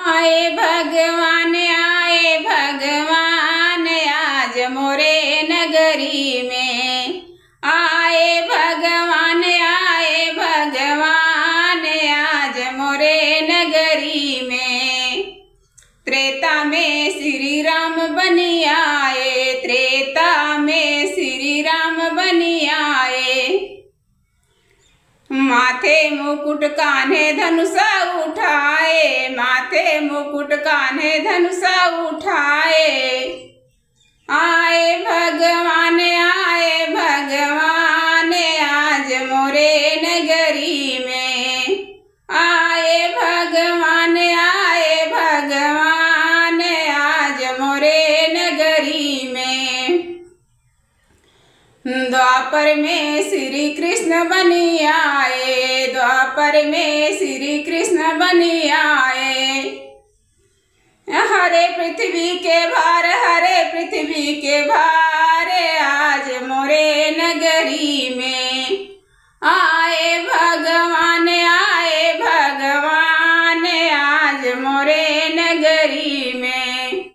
आए भगवान आज मोरे नगरी में। आए भगवान आज मोरे नगरी में। त्रेता में श्री राम बनी आए, त्रेता में श्री राम बनी आए। माथे मुकुट कान्हे धनुषा उठाए, माथे मुकुट कान्हे धनुषा उठाए। आए भगवान आज मोरे नगरी में। आए भगवान आज मोरे नगरी में। द्वापर में श्री कृष्ण बनी आए, द्वापर में श्री कृष्ण बनी आए। हरे पृथ्वी के भार, हरे पृथ्वी के भार आज मोरे नगरी में।